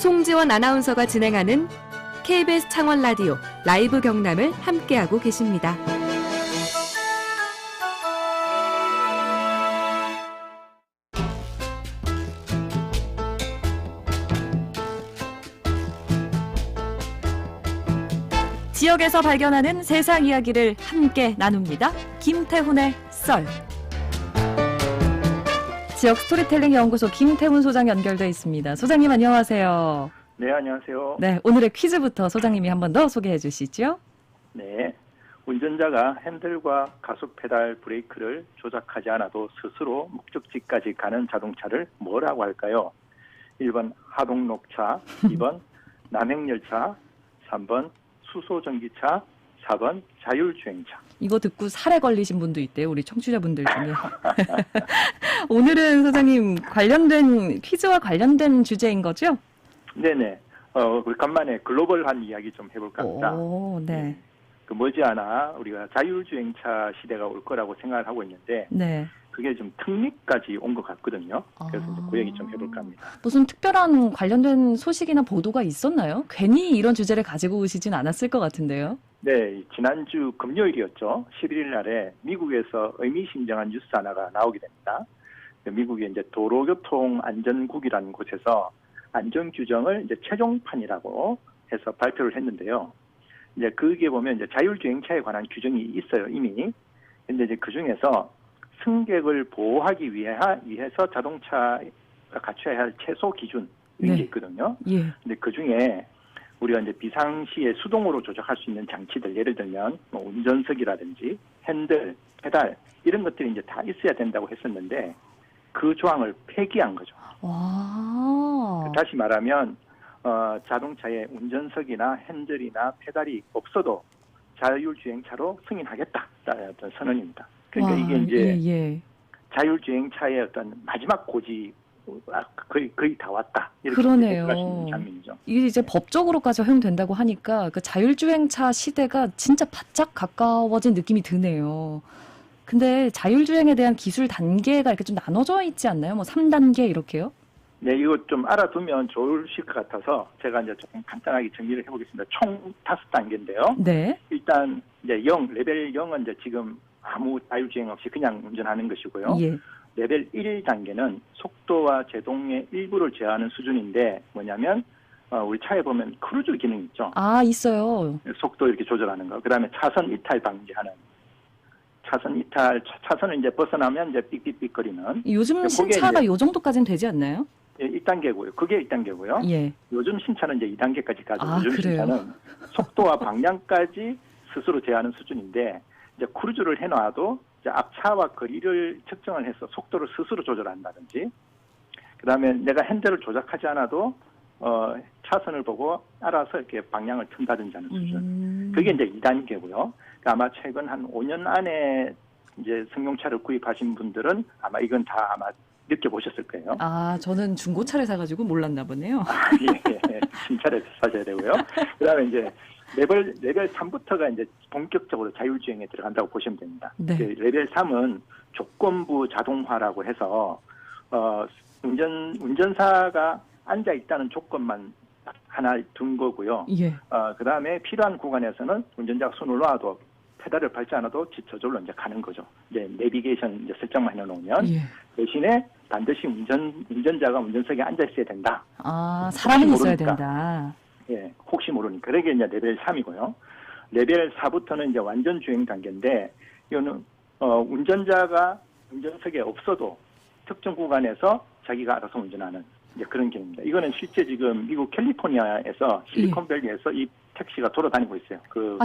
송지원 아나운서가 진행하는 KBS 창원 라디오 라이브 경남을 함께하고 계십니다. 지역에서 발견하는 세상 이야기를 함께 나눕니다. 김태훈의 썰. 지역 스토리텔링 연구소 김태훈 소장 연결돼 있습니다. 소장님 안녕하세요. 네, 안녕하세요. 네, 오늘의 퀴즈부터 소장님이 한 번 더 소개해 주시죠. 네, 운전자가 핸들과 가속 페달 브레이크를 조작하지 않아도 스스로 목적지까지 가는 자동차를 뭐라고 할까요? 1번 하동록차, 2번 남행열차, 3번 수소전기차, 4번 자율주행차. 이거 듣고 살에 걸리신 분도 있대요. 우리 청취자분들 중에. 오늘은 소장님 관련된 퀴즈와 관련된 주제인 거죠? 네네. 우리 간만에 글로벌한 이야기 좀 해볼까 합니다. 오, 네. 그 머지않아 우리가 자율주행차 시대가 올 거라고 생각을 하고 있는데 네. 그게 좀 특例까지 온 것 같거든요. 그래서 이제 그 얘기 좀 해볼까 합니다. 무슨 특별한 관련된 소식이나 보도가 있었나요? 괜히 이런 주제를 가지고 오시진 않았을 것 같은데요. 네, 지난주 금요일이었죠. 11일 날에 미국에서 의미심장한 뉴스 하나가 나오게 됩니다. 미국의 이제 도로교통안전국이라는 곳에서 안전 규정을 이제 최종판이라고 해서 발표를 했는데요. 이제 거기에 보면 이제 자율주행차에 관한 규정이 있어요, 이미. 근데 이제 그 중에서 승객을 보호하기 위해서 자동차가 갖춰야 할 최소 기준 이런 게 있거든요. 예. 근데 그 중에 우리가 이제 비상시에 수동으로 조작할 수 있는 장치들, 예를 들면 뭐 운전석이라든지 핸들, 페달 이런 것들이 이제 다 있어야 된다고 했었는데 그 조항을 폐기한 거죠. 와. 다시 말하면 자동차에 운전석이나 핸들이나 페달이 없어도 자율주행차로 승인하겠다라는 어떤 선언입니다. 그러니까 와, 이게 이제 예. 자율주행차의 어떤 마지막 고지 거의 다 왔다. 이렇게 그러네요. 생각할 수 있는 장면이죠. 이게 이제 법적으로까지 허용된다고 하니까 그 자율주행차 시대가 진짜 바짝 가까워진 느낌이 드네요. 근데 자율주행에 대한 기술 단계가 이렇게 좀 나눠져 있지 않나요? 뭐 3단계 이렇게요? 네, 이거 좀 알아두면 좋으실 것 같아서 제가 이제 조금 간단하게 정리를 해보겠습니다. 총 5단계인데요. 네. 일단 이제 레벨 0은 이제 지금 아무 자율주행 없이 그냥 운전하는 것이고요. 예. 레벨 1단계는 속도와 제동의 일부를 제어하는 수준인데 뭐냐면 우리 차에 보면 크루즈 기능 있죠. 아, 있어요. 속도 이렇게 조절하는 거. 그다음에 차선 이탈 방지하는. 차선을 이제 벗어나면 이제 삑삑삑거리는. 요즘 신차가 이제, 요 정도까지는 되지 않나요? 예, 1단계고요. 그게 1단계고요. 예. 요즘 신차는 이제 2단계까지 가죠. 아, 요즘 그래요? 신차는 속도와 방향까지 스스로 제어하는 수준인데 이제 크루즈를 해놔도 이제 앞차와 거리를 측정을 해서 속도를 스스로 조절한다든지, 그다음에 내가 핸들을 조작하지 않아도 차선을 보고 알아서 이렇게 방향을 튼다든지 하는 수준. 그게 이제 2단계고요. 아마 최근 한 5년 안에 이제 승용차를 구입하신 분들은 아마 이건 다 아마 느껴보셨을 거예요. 아, 저는 중고차를 사가지고 몰랐나 보네요. 예, 신차를 사셔야 되고요. 그다음에 이제 레벨 3부터가 이제 본격적으로 자율주행에 들어간다고 보시면 됩니다. 네. 레벨 3은 조건부 자동화라고 해서 운전사가 앉아 있다는 조건만 하나 둔 거고요. 예. 그다음에 필요한 구간에서는 운전자가 손을 놔도 페달을 밟지 않아도 저절로 이제 가는 거죠. 이제 내비게이션 이제 설정만 해놓으면. 예. 대신에 반드시 운전자가 운전석에 앉아 있어야 된다. 아, 사람은 있어야 모르니까. 된다. 예, 혹시 모르니까. 그게 이제 레벨 3이고요. 레벨 4부터는 이제 완전 주행 단계인데, 이거는, 운전자가 운전석에 없어도 특정 구간에서 자기가 알아서 운전하는 이제 그런 기능입니다. 이거는 실제 지금 미국 캘리포니아에서 실리콘밸리에서 이 택시가 돌아다니고 있어요.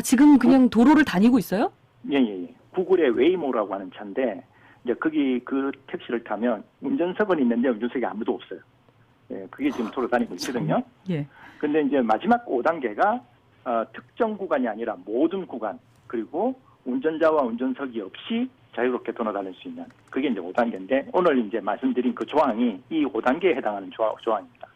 지금 그냥 도로를 다니고 있어요? 예. 구글의 웨이모라고 하는 차인데, 이제 그 택시를 타면 운전석은 있는데 운전석에 아무도 없어요. 예, 그게 지금 돌아다니고 있거든요. 예. 근데 이제 마지막 5단계가 특정 구간이 아니라 모든 구간, 그리고 운전자와 운전석이 없이 자유롭게 돌아다닐 수 있는, 그게 이제 5단계인데 오늘 이제 말씀드린 그 조항이 이 5단계에 해당하는 조항입니다.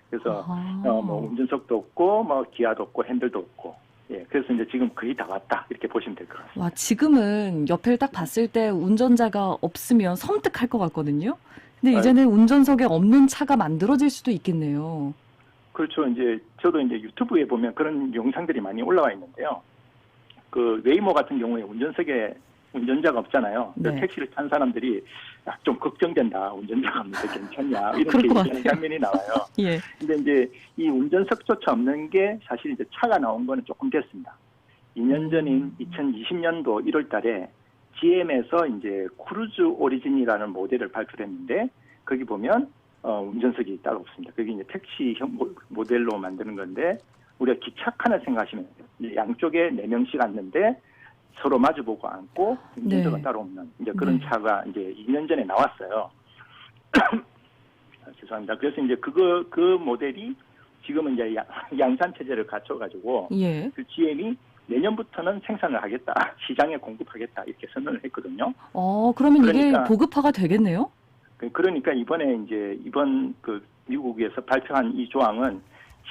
그래서 뭐 운전석도 없고 뭐 기아도 없고 핸들도 없고, 예, 그래서 이제 지금 거의 다 왔다 이렇게 보시면 될 것 같습니다. 와, 지금은 옆을 딱 봤을 때 운전자가 없으면 섬뜩할 것 같거든요. 근데 이제는 운전석에 없는 차가 만들어질 수도 있겠네요. 그렇죠. 이제 저도 이제 유튜브에 보면 그런 영상들이 많이 올라와 있는데요. 그 웨이모 같은 경우에 운전석에 운전자가 없잖아요. 그 네. 택시를 탄 사람들이 좀 걱정된다. 운전자가 없는데 괜찮냐. 그럴 이렇게 것 얘기하는 같아요. 장면이 나와요. 예. 근데 이제 이 운전석조차 없는 게 사실 이제 차가 나온 거는 조금 됐습니다. 2년 전인 2020년도 1월 달에 GM에서 이제 크루즈 오리진이라는 모델을 발표했는데 거기 보면 운전석이 따로 없습니다. 그게 이제 택시형 모델로 만드는 건데 우리가 기차 칸을 생각하시면 돼요. 양쪽에 4명씩 앉는데 서로 마주보고 앉고 운전자가 네. 따로 없는 이제 그런 네. 차가 이제 2년 전에 나왔어요. 죄송합니다. 그래서 이제 그 모델이 지금은 이제 양산 체제를 갖춰가지고 예. 그 GM이 내년부터는 생산을 하겠다, 시장에 공급하겠다 이렇게 선언을 했거든요. 그러면 이게 그러니까 보급화가 되겠네요? 그러니까 이번 그 미국에서 발표한 이 조항은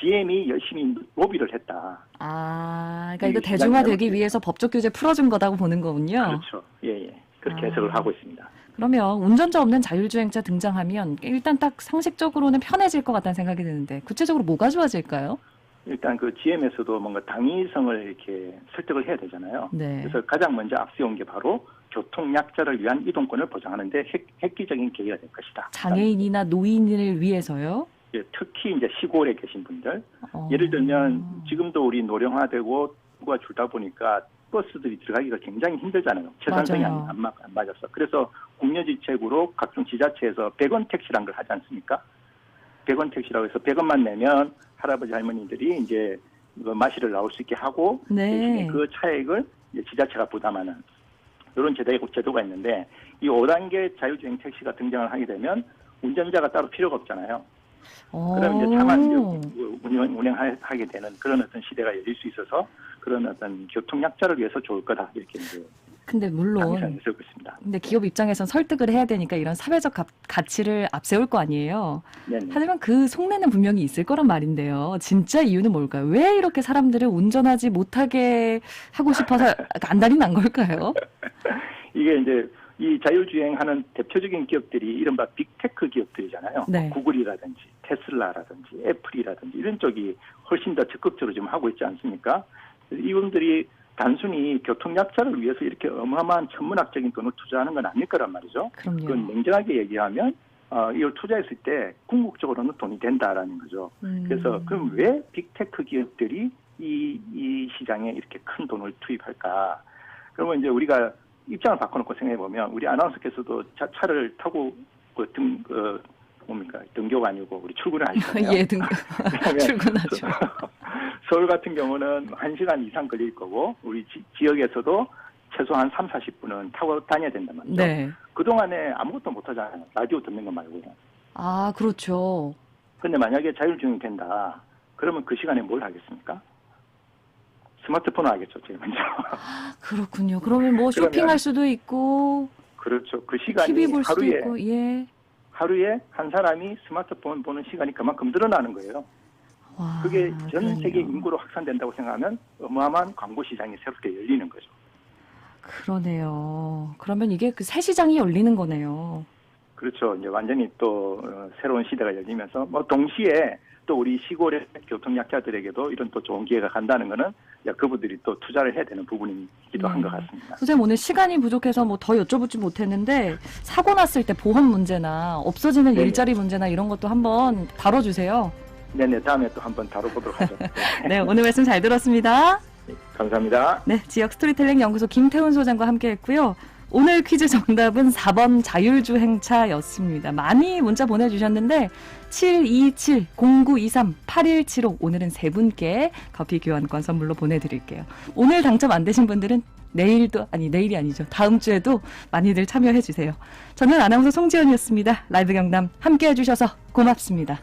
GM이 열심히 로비를 했다. 그러니까 이거 대중화되기 위해서 법적 규제 풀어준 거다고 보는 거군요. 그렇죠. 예. 그렇게 해석을 하고 있습니다. 그러면 운전자 없는 자율주행차 등장하면 일단 딱 상식적으로는 편해질 것 같다는 생각이 드는데 구체적으로 뭐가 좋아질까요? 일단 그 GM에서도 뭔가 당위성을 이렇게 설득을 해야 되잖아요. 네. 그래서 가장 먼저 앞세운 게 바로 교통 약자를 위한 이동권을 보장하는데 획기적인 계기가 될 것이다. 장애인이나 노인을 위해서요? 예, 특히 이제 시골에 계신 분들, 예를 들면 지금도 우리 노령화되고 누가 줄다 보니까 버스들이 들어가기가 굉장히 힘들잖아요. 최단성이 맞아요. 안 맞아서. 그래서 국려지책으로 각종 지자체에서 100원 택시란 걸 하지 않습니까? 100원 택시라고 해서 100원만 내면 할아버지 할머니들이 이제 마시를 나올 수 있게 하고 네. 대신에 그 차액을 이제 지자체가 부담하는 이런 제도가 있는데 이 5단계 자율주행 택시가 등장을 하게 되면 운전자가 따로 필요가 없잖아요. 그럼 이제 차만 운행하게 되는 그런 어떤 시대가 열릴 수 있어서 그런 어떤 교통 약자를 위해서 좋을 거다 이렇게 이제 근데 물론 당위성을 쓰고 있습니다. 근데 기업 입장에선 설득을 해야 되니까 이런 사회적 가치를 앞세울 거 아니에요. 네네. 하지만 그 속내는 분명히 있을 거란 말인데요. 진짜 이유는 뭘까요? 왜 이렇게 사람들을 운전하지 못하게 하고 싶어서 안달이 난 걸까요? 이게 이제 이 자율주행하는 대표적인 기업들이 이른바 빅테크 기업들이잖아요. 네. 구글이라든지 테슬라라든지 애플이라든지 이런 쪽이 훨씬 더 적극적으로 지금 하고 있지 않습니까? 이분들이 단순히 교통약자를 위해서 이렇게 어마어마한 천문학적인 돈을 투자하는 건 아닐 거란 말이죠. 그럼요. 그건 냉정하게 얘기하면 이걸 투자했을 때 궁극적으로는 돈이 된다라는 거죠. 그래서 그럼 왜 빅테크 기업들이 이 시장에 이렇게 큰 돈을 투입할까? 그러면 이제 우리가 입장을 바꿔놓고 생각해 보면 우리 아나운서께서도 차를 타고 등교가 아니고 우리 출근을 하시잖아요. 예, 출근하죠. 서울 같은 경우는 1시간 이상 걸릴 거고 우리 지역에서도 최소한 3, 40분은 타고 다녀야 된단 말이죠. 네. 그동안에 아무것도 못 하잖아요. 라디오 듣는 것 말고요. 그렇죠. 그런데 만약에 자율주행이 된다. 그러면 그 시간에 뭘 하겠습니까? 스마트폰을 하겠죠, 제일 먼저. 그렇군요. 그러면 뭐 쇼핑할 수도 있고 그렇죠. 그 시간이 TV 볼 수도 있고, 예. 하루에 한 사람이 스마트폰 보는 시간이 그만큼 늘어나는 거예요. 와, 그게 전 그러네요. 세계 인구로 확산된다고 생각하면 어마어마한 광고 시장이 새롭게 열리는 거죠. 그러네요. 그러면 이게 그 새 시장이 열리는 거네요. 그렇죠. 이제 완전히 또 새로운 시대가 열리면서 뭐 동시에 또 우리 시골의 교통 약자들에게도 이런 또 좋은 기회가 간다는 거는 그분들이 또 투자를 해야 되는 부분이기도 한 것 같습니다. 선생님 오늘 시간이 부족해서 뭐 더 여쭤보지 못했는데 사고 났을 때 보험 문제나 없어지는 네네. 일자리 문제나 이런 것도 한번 다뤄주세요. 네네, 다음에 또 한번 다뤄보도록 하죠. 네, 오늘 말씀 잘 들었습니다. 네, 감사합니다. 네, 지역 스토리텔링 연구소 김태훈 소장과 함께했고요. 오늘 퀴즈 정답은 4번 자율주행차였습니다. 많이 문자 보내주셨는데 727-0923-8175 오늘은 세 분께 커피 교환권 선물로 보내드릴게요. 오늘 당첨 안 되신 분들은 내일이 아니죠. 다음 주에도 많이들 참여해주세요. 저는 아나운서 송지연이었습니다. 라이브 경남 함께해 주셔서 고맙습니다.